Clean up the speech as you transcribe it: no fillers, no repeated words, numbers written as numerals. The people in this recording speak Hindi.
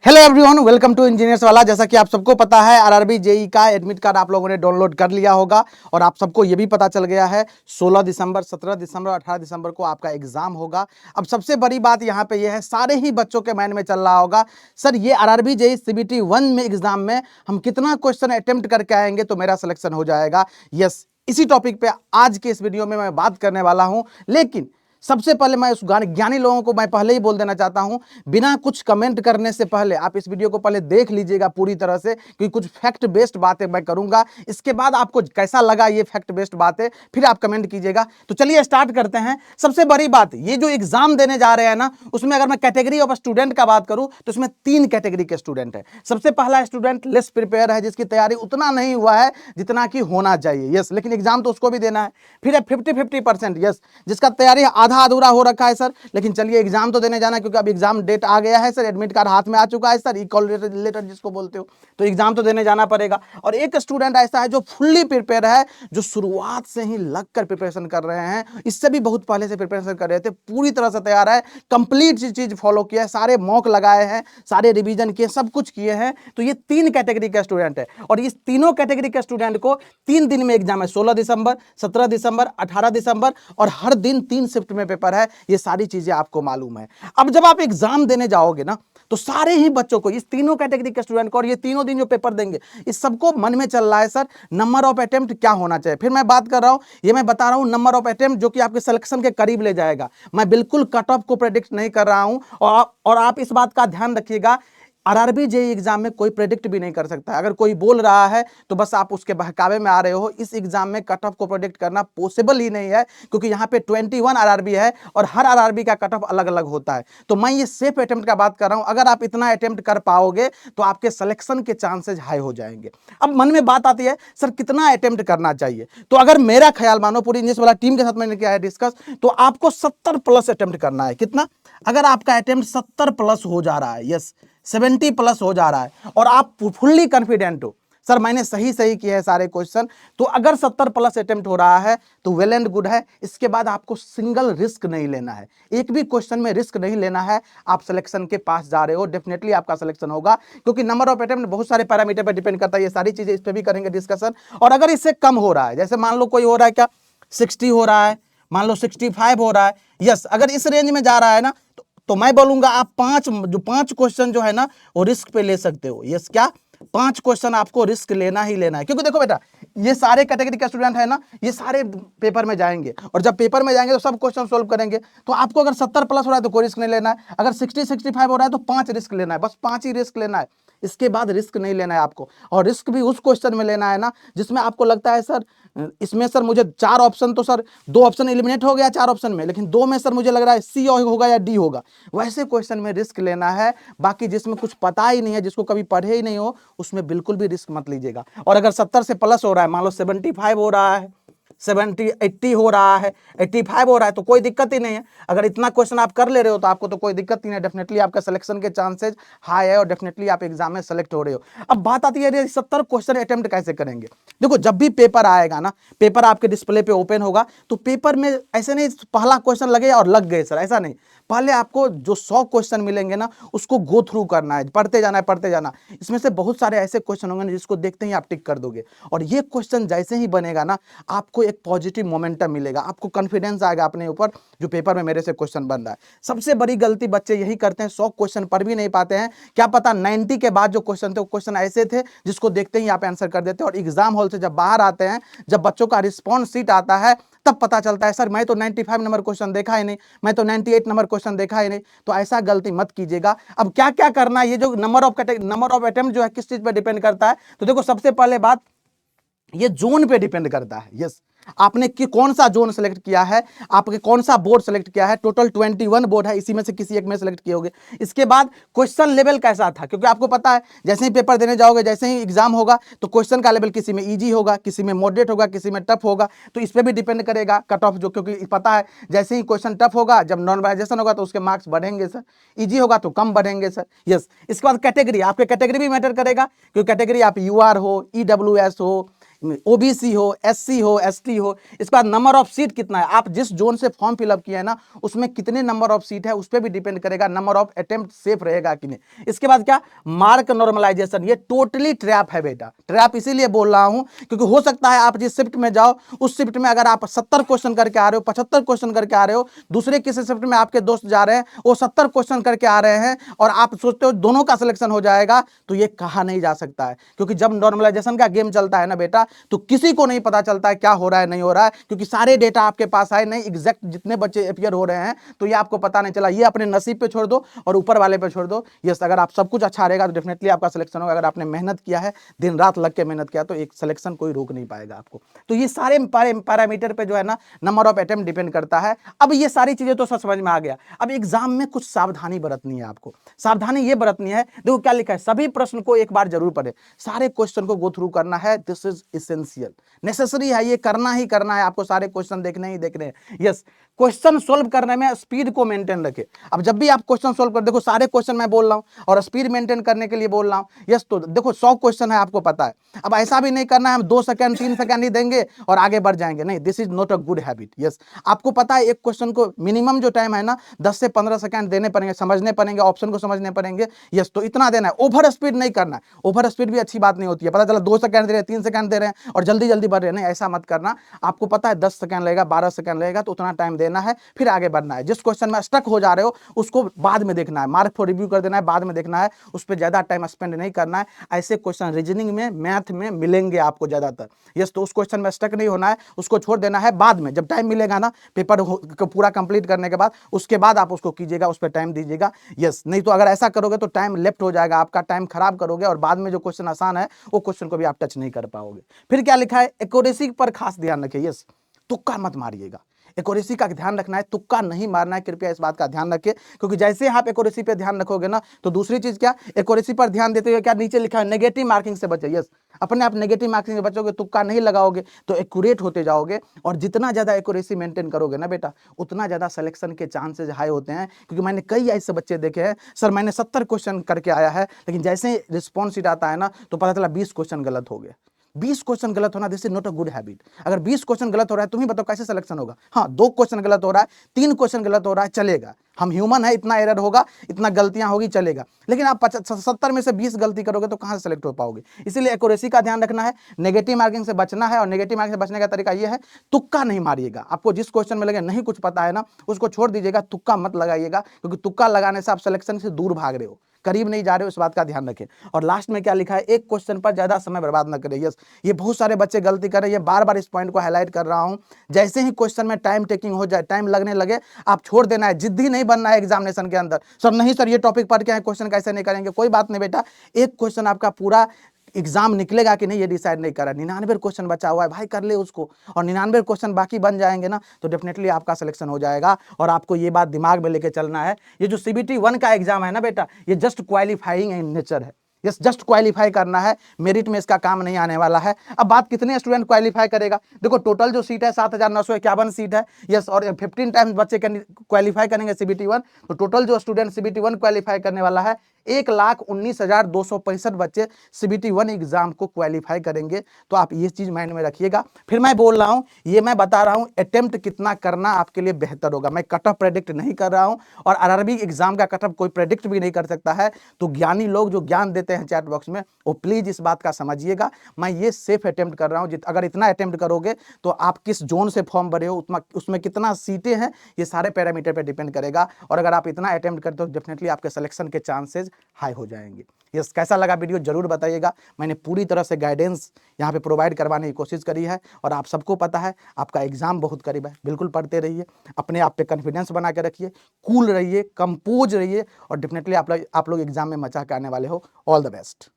Hello everyone, welcome to engineers वाला। जैसा कि आप सबको पता है, आरआरबी जेई का एडमिट कार्ड आप लोगों ने डाउनलोड कर लिया होगा और आप सबको ये भी पता चल गया है 16 दिसंबर, 17 दिसंबर, 18 दिसंबर को आपका एग्जाम होगा। अब सबसे बड़ी बात यहाँ पे ये है, सारे ही बच्चों के माइंड में चल रहा होगा, सर ये आरआरबी जेई सीबीटी 1 में एग्जाम में हम कितना क्वेश्चन अटेम्प्ट करके आएंगे तो मेरा सिलेक्शन हो जाएगा। यस, इसी टॉपिक पे आज के इस वीडियो में मैं बात करने वाला हूं। लेकिन सबसे पहले मैं उस ज्ञानी लोगों को मैं पहले ही बोल देना चाहता हूं, बिना कुछ कमेंट करने से पहले आप इस वीडियो को पहले देख लीजिएगा पूरी तरह से, क्योंकि कुछ फैक्ट बेस्ड बातें मैं करूंगा। इसके बाद आपको कैसा लगा ये फैक्ट बेस्ड बातें, फिर आप कमेंट कीजिएगा। तो चलिए स्टार्ट करते हैं। सबसे बड़ी बात, ये जो एग्जाम देने जा रहे हैं ना, उसमें अगर मैं कैटेगरी ऑफ स्टूडेंट का बात करूं तो इसमें 3 कैटेगरी के स्टूडेंट है। सबसे पहला स्टूडेंट लेस प्रिपेयर है, जिसकी तैयारी उतना नहीं हुआ है जितना कि होना चाहिए। यस, लेकिन एग्जाम तो उसको भी देना है। फिर है 50-50%, यस, जिसका तैयारी आधा अधूरा हो रखा है सर, लेकिन चलिए एग्जाम तो देने जाना है, क्योंकि अब एग्जाम डेट आ गया है सर, एडमिट कार्ड हाथ में आ चुका है सर, ई कॉल लेटर जिसको बोलते हो, तो एग्जाम तो देने जाना पड़ेगा। और एक स्टूडेंट ऐसा है जो फुल्ली प्रिपेयर है, जो शुरुआत से ही लगकर प्रिपरेशन कर रहे हैं, इससे भी बहुत पहले से प्रिपरेशन कर रहे थे, पूरी तरह से तैयार है, कंप्लीट चीज फॉलो किया है, सारे मॉक लगाए हैं, सारे रिवीजन किए, सब कुछ किए हैं। तो ये 3 कैटेगरी का स्टूडेंट है और इस तीनों कैटेगरी के स्टूडेंट को 3 दिन में एग्जाम है, 16 दिसंबर, 17 दिसंबर, 18 दिसंबर, और हर दिन 3 शिफ्ट में पेपर है। ये सारी चीजें आपको मालूम है। अब जब आप एग्जाम देने जाओगे ना, तो सारे ही बच्चों को, इस तीनों कैटेगरी के स्टूडेंट को, और ये तीनों दिन जो पेपर देंगे, इस सबको मन में चल रहा है सर नंबर ऑफ अटेम्प्ट क्या होना चाहिए। फिर मैं बात कर रहा हूं, ये मैं बता रहा हूं नंबर ऑफ अटेम्प्ट जो कि आपके सिलेक्शन के करीब ले जाएगा। मैं बिल्कुल कट ऑफ को प्रेडिक्ट नहीं कर रहा हूं, और आप इस बात का ध्यान रखिएगा, आरआरबी जेई एग्जाम में कोई प्रेडिक्ट भी नहीं कर सकता। अगर कोई बोल रहा है तो बस आप उसके बहकावे में आ रहे हो। इस एग्जाम में कट ऑफ को प्रेडिक्ट करना पॉसिबल ही नहीं है, क्योंकि यहाँ पे 21 आरआरबी है और हर आरआरबी का कट ऑफ अलग अलग होता है। तो मैं ये सेफ अटेम्प्ट का बात कर रहा हूं। अगर आप इतना अटेम्प्ट कर पाओगे तो आपके सिलेक्शन के चांसेस हाई हो जाएंगे। अब मन में बात आती है, सर कितना अटेम्प्ट करना चाहिए। तो अगर मेरा ख्याल मानो, पूरी इंग्लिश वाला टीम के साथ मैंने किया है डिस्कस, तो आपको 70 प्लस अटेम्प्ट करना है। कितना? अगर आपका अटेम्प्ट 70 प्लस हो जा रहा है, यस 70 प्लस हो जा रहा है, और आप फुल्ली कॉन्फिडेंट हो, सर मैंने सही किए हैं सारे क्वेश्चन, तो अगर 70 प्लस अटेम्प्ट हो रहा है तो वेल एंड गुड है। इसके बाद आपको सिंगल रिस्क नहीं लेना है, एक भी क्वेश्चन में रिस्क नहीं लेना है। आप सिलेक्शन के पास जा रहे हो, डेफिनेटली आपका सिलेक्शन होगा, क्योंकि नंबर ऑफ अटेम्प्ट बहुत सारे पैरामीटर पर डिपेंड करता है। ये सारी चीजें इस पर भी करेंगे डिस्कशन। और अगर इससे कम हो रहा है, जैसे मान लो कोई हो रहा है क्या 60 हो रहा है, मान लो 65 हो रहा है, यस, अगर इस रेंज में जा रहा है ना, तो मैं बोलूंगा आप 5 क्वेश्चन जो है ना वो रिस्क पे ले सकते हो। यस, क्या 5 क्वेश्चन आपको रिस्क लेना ही लेना है, क्योंकि देखो बेटा, ये सारे कैटेगरी के स्टूडेंट है ना, ये सारे पेपर में जाएंगे, और जब पेपर में जाएंगे तो सब क्वेश्चन सोल्व करेंगे। तो आपको अगर 70 प्लस हो रहा है तो कोई रिस्क नहीं लेना है, अगर 60-65 हो रहा है तो 5 रिस्क लेना है, बस 5 ही रिस्क लेना है। इसके बाद रिस्क नहीं लेना है आपको। और रिस्क भी उस क्वेश्चन में लेना है ना जिसमें आपको लगता है सर इसमें सर मुझे 4 ऑप्शन, तो सर 2 ऑप्शन एलिमिनेट हो गया 4 ऑप्शन में, लेकिन 2 में सर मुझे लग रहा है सी होगा या डी होगा, वैसे क्वेश्चन में रिस्क लेना है। बाकी जिसमें कुछ पता ही नहीं है, जिसको कभी पढ़े ही नहीं हो, उसमें बिल्कुल भी रिस्क मत लीजिएगा। और अगर 70 से प्लस हो रहा है, मान लो 75 हो रहा है, 80 हो रहा है, 85 हो रहा है, तो कोई दिक्कत ही नहीं है। अगर इतना क्वेश्चन आप कर ले रहे हो तो आपको तो कोई दिक्कत ही नहीं, डेफिनेटली आपका सिलेक्शन के चांसेस हाई है और डेफिनेटली आप एग्जाम में सेलेक्ट हो रहे हो। अब बात आती है 70 क्वेश्चन अटेम्प्ट कैसे करेंगे। देखो, जब भी पेपर आएगा ना, पेपर आपके डिस्प्ले पे ओपन होगा, तो पेपर में ऐसे नहीं पहला क्वेश्चन लगे और लग गए सर, ऐसा नहीं। पहले आपको जो 100 क्वेश्चन मिलेंगे ना, उसको गो थ्रू करना है, पढ़ते जाना है, पढ़ते जाना। इसमें से बहुत सारे ऐसे क्वेश्चन होंगे जिसको देखते ही आप टिक कर दोगे, और ये क्वेश्चन जैसे ही बनेगा ना, आपको एक पॉजिटिव मोमेंटम मिलेगा, आपको कॉन्फिडेंस आएगा अपने ऊपर, जो पेपर में मेरे से क्वेश्चन बन रहा है। सबसे बड़ी गलती बच्चे यही करते हैं, 100 क्वेश्चन पढ़ भी नहीं पाते हैं। क्या पता 90 के बाद जो क्वेश्चन थे वो क्वेश्चन ऐसे थे जिसको देखते ही आप आंसर कर देते हैं, और एग्जाम हॉल से जब बाहर आते हैं, जब बच्चों का रिस्पॉन्स सीट आता है, तब पता चलता है सर मैं तो 95 नंबर क्वेश्चन देखा ही नहीं, मैं तो 98 नंबर क्वेश्चन देखा ही नहीं। तो ऐसा गलती मत कीजिएगा। अब क्या क्या करना है, ये जो नंबर ऑफ अटेम्प्ट जो है किस चीज पर डिपेंड करता है, तो देखो सबसे पहले बात, ये जोन पे डिपेंड करता है। यस, आपने कि कौन सा जोन सेलेक्ट किया है, आपके कौन सा बोर्ड सेलेक्ट किया है। टोटल 21 बोर्ड है, इसी में से किसी एक में सेलेक्ट किए होंगे। इसके बाद क्वेश्चन लेवल कैसा था, क्योंकि आपको पता है जैसे ही पेपर देने जाओगे, जैसे ही एग्जाम होगा, तो क्वेश्चन का लेवल किसी में इजी होगा, किसी में मॉडरेट होगा, किसी में टफ होगा। तो इस पर भी डिपेंड करेगा कट ऑफ, जो क्योंकि पता है जैसे ही क्वेश्चन टफ होगा, जब नॉर्मलाइजेशन होगा तो उसके मार्क्स बढ़ेंगे सर, इजी होगा तो कम बढ़ेंगे सर। यस, इसके बाद कैटेगरी, आपके कैटेगरी भी मैटर करेगा, क्योंकि कैटेगरी आप यूआर हो, ईडब्ल्यूएस हो, ओबीसी हो, एससी हो, एसटी हो, इसके बाद नंबर ऑफ सीट कितना है, आप जिस जोन से फॉर्म फिलअप किया है ना उसमें कितने नंबर ऑफ सीट है उस पर भी डिपेंड करेगा, नंबर ऑफ अटेम्प्ट सेफ रहेगा कि नहीं। इसके बाद क्या, मार्क नॉर्मलाइजेशन, ये टोटली ट्रैप है बेटा, ट्रैप इसीलिए बोल रहा हूं क्योंकि हो सकता है आप जिस शिफ्ट में जाओ उस शिफ्ट में अगर आप 70 क्वेश्चन करके आ रहे हो, 75 क्वेश्चन करके आ रहे हो, दूसरे किसी शिफ्ट में आपके दोस्त जा रहे हैं वो 70 क्वेश्चन करके आ रहे हैं और आप सोचते हो दोनों का सिलेक्शन हो जाएगा, तो ये कहा नहीं जा सकता है। क्योंकि जब नॉर्मलाइजेशन का गेम चलता है ना बेटा, तो किसी को नहीं पता चलता है क्या हो रहा है नहीं हो रहा है, क्योंकि सारे डेटा आपके पास आए नहीं, एग्जैक्ट जितने बच्चे अपियर हो रहे हैं तो ये आपको पता नहीं चला। ये अपने नसीब पे छोड़ दो और ऊपर वाले पे छोड़ दो। यस, अगर आप सब कुछ अच्छा रहेगा तो डेफिनेटली आपका सिलेक्शन होगा। अगर आपने मेहनत किया है, दिन रात लग के मेहनत किया, तो एक सिलेक्शन कोई रोक नहीं पाएगा आपको। तो ये सारे पैरामीटर पे जो है ना नंबर ऑफ अटेम्प्ट डिपेंड करता है। अब ये सारी चीजें तो सब समझ में आ गया। अब एग्जाम में कुछ सावधानी बरतनी है आपको। सावधानी ये बरतनी है, देखो क्या लिखा है, सभी प्रश्न को एक बार जरूर पढ़े, सारे क्वेश्चन को गो थ्रू करना है। दिस इज इसेंशियल, नेसेसरी है, ये करना ही करना है आपको, सारे क्वेश्चन देखने ही देखने हैं। यस, क्वेश्चन सोल्व करने में स्पीड को मेंटेन रखे। अब जब भी आप क्वेश्चन सोल्व कर, देखो सारे क्वेश्चन मैं बोल रहा हूं और स्पीड मेंटेन करने के लिए बोल रहा हूं। यस, तो देखो 100 क्वेश्चन है आपको पता है, अब ऐसा भी नहीं करना है हम 2 सेकंड 3 सेकंड ही देंगे और आगे बढ़ जाएंगे, नहीं, this is not a good habit. Yes, आपको पता है एक क्वेश्चन को मिनिमम जो टाइम है ना 10 से 15 सेकंड देने पड़ेंगे, समझने पड़ेंगे, ऑप्शन को समझने पड़ेंगे। यस, तो इतना देना है, ओवर स्पीड नहीं करना है। ओवर स्पीड भी अच्छी बात नहीं होती है, पता चला 2 सेकंड दे रहे हैं, 3 सेकंड दे रहे हैं और जल्दी जल्दी बढ़ रहे हैं, नहीं ऐसा मत करना। आपको पता है 10 सेकंड लगेगा, 12 सेकंड लगेगा, तो उतना टाइम देना है, फिर आगे बढ़ना है। जिस क्वेश्चन में स्टक हो जा रहे हो उसको बाद में देखना है, मार्क फॉर रिव्यू कर देना है, बाद में देखना है, उस पर ज्यादा टाइम स्पेंड नहीं करना है। ऐसे क्वेश्चन रीजनिंग में, मैथ में मिलेंगे आपको ज्यादातर। यस, तो उस क्वेश्चन में स्टक नहीं होना है, उसको छोड़ देना है, बाद में जब टाइम मिलेगा ना पेपर को पूरा कंप्लीट करने के बाद, उसके बाद आप उसको कीजिएगा, उस पर टाइम दीजिएगा। यस, नहीं तो अगर ऐसा करोगे तो टाइम लेफ्ट हो जाएगा, आपका टाइम खराब करोगे और बाद में जो क्वेश्चन आसान है वो क्वेश्चन को भी आप टच नहीं कर पाओगे। फिर क्या लिखा है, एक्यूरेसी पर खास ध्यान रखिए। यस, तुक्का मत मारिएगा, एक्यूरेसी का ध्यान रखना है, तुक्का नहीं मारना है, कृपया इस बात का ध्यान रखिए। क्योंकि जैसे आप एक्यूरेसी पे ध्यान रखोगे ना, तो दूसरी चीज क्या, एक्यूरेसी पर ध्यान देते हुए क्या नीचे लिखा है, नेगेटिव मार्किंग से बचे। यस, अपने आप नेगेटिव मार्किंग से बचोगे, तुक्का नहीं लगाओगे तो एक्यूरेट होते जाओगे। और जितना ज्यादा एक्यूरेसी मेंटेन करोगे ना बेटा, उतना ज्यादा सिलेक्शन के चांसेस हाई होते हैं। क्योंकि मैंने कई ऐसे बच्चे देखे हैं, सर मैंने 70 क्वेश्चन करके आया है, लेकिन जैसे ही रिस्पॉन्स शीट आता है ना तो पता चला 20 क्वेश्चन गलत हो गए। 20 क्वेश्चन गलत होना, this is not a good habit. अगर 20 क्वेश्चन गलत हो रहा है, तुम ही बताओ कैसे सिलेक्शन होगा। हाँ, 2 क्वेश्चन गलत हो रहा है, 3 क्वेश्चन गलत हो रहा है, चलेगा, हम ह्यूमन है, इतना एरर होगा, इतना गलतियां होगी, चलेगा। लेकिन आप 70 में से 20 गलती करोगे तो कहां से सेलेक्ट हो पाओगे। इसीलिए एक्यूरेसी का ध्यान रखना है, नेगेटिव मार्किंग से बचना है। और नेगेटिव मार्किंग से बचने का तरीका यह है, तुक्का नहीं मारिएगा। आपको जिस क्वेश्चन में लगे नहीं कुछ पता है ना, उसको छोड़ दीजिएगा, तुक्का मत लगाइएगा, क्योंकि तुक्का लगाने से आप सिलेक्शन से दूर भाग रहे हो, करीब नहीं जा रहे हो, इस बात का ध्यान रखें। और लास्ट में क्या लिखा है, एक क्वेश्चन पर ज्यादा समय बर्बाद न करें। यस, ये बहुत सारे बच्चे गलती कर रहे हैं, बार बार इस पॉइंट को हाईलाइट कर रहा हूं। जैसे ही क्वेश्चन में टाइम टेकिंग हो जाए, टाइम लगने लगे, आप छोड़ देना है, जिद्दी नहीं बनना है एग्जामिनेशन के अंदर। सर नहीं सर, ये टॉपिक पढ़ के आए, क्वेश्चन कैसे नहीं करेंगे, कोई बात नहीं बेटा, एक क्वेश्चन आपका पूरा एग्जाम निकलेगा कि नहीं ये डिसाइड नहीं कर रहा है। 99 क्वेश्चन बचा हुआ है भाई, कर ले उसको, और 99 क्वेश्चन बाकी बन जाएंगे ना, तो डेफिनेटली आपका सिलेक्शन हो जाएगा। और आपको ये बात दिमाग में लेके चलना है, ये जो CBT 1 का एग्जाम है ना बेटा, ये जस्ट क्वालिफाइंग इन नेचर है। यस, जस्ट क्वालिफाई करना है, मेरिट में इसका काम नहीं आने वाला है। अब बात कितने स्टूडेंट क्वालिफाई करेगा, देखो टोटल जो सीट है 7,951 सीट है। यस, और 15 टाइम्स बच्चे क्वालिफाई करेंगे CBT 1, तो टोटल जो स्टूडेंट CBT 1 क्वालिफाई करने वाला है 1,19,265 बच्चे CBT 1 एग्जाम को क्वालिफाई करेंगे। तो आप ये चीज माइंड में रखिएगा। फिर मैं बोल रहा हूं, ये मैं बता रहा हूं, अटेम्प्ट कितना करना आपके लिए बेहतर होगा। मैं कट ऑफ प्रेडिक्ट नहीं कर रहा हूं, और RRB एग्जाम का कट ऑफ कोई प्रेडिक्ट भी नहीं कर सकता है। तो ज्ञानी लोग जो ज्ञान देते हैं चैट बॉक्स में, वो प्लीज इस बात का समझिएगा। मैं ये सेफ अटेम्प्ट कर रहा हूं। अगर इतना अटेम्प्ट करोगे तो आप किस जोन से फॉर्म भरे हो, उसमें कितना सीटें हैं, ये सारे पैरामीटर पे डिपेंड करेगा। और अगर आप इतना अटेम्प्ट करते हो, डेफिनेटली आपके सिलेक्शन के चांसेस हाई हो जाएंगे। यस, कैसा लगा वीडियो जरूर बताइएगा। मैंने पूरी तरह से गाइडेंस यहाँ पे प्रोवाइड करवाने की कोशिश करी है, और आप सबको पता है आपका एग्जाम बहुत करीब है। बिल्कुल पढ़ते रहिए, अपने आप पे कॉन्फिडेंस बना के रखिए, कूल रहिए, कंपोज रहिए, और डेफिनेटली आप लोग एग्जाम में मचा के आने वाले हो। All the best.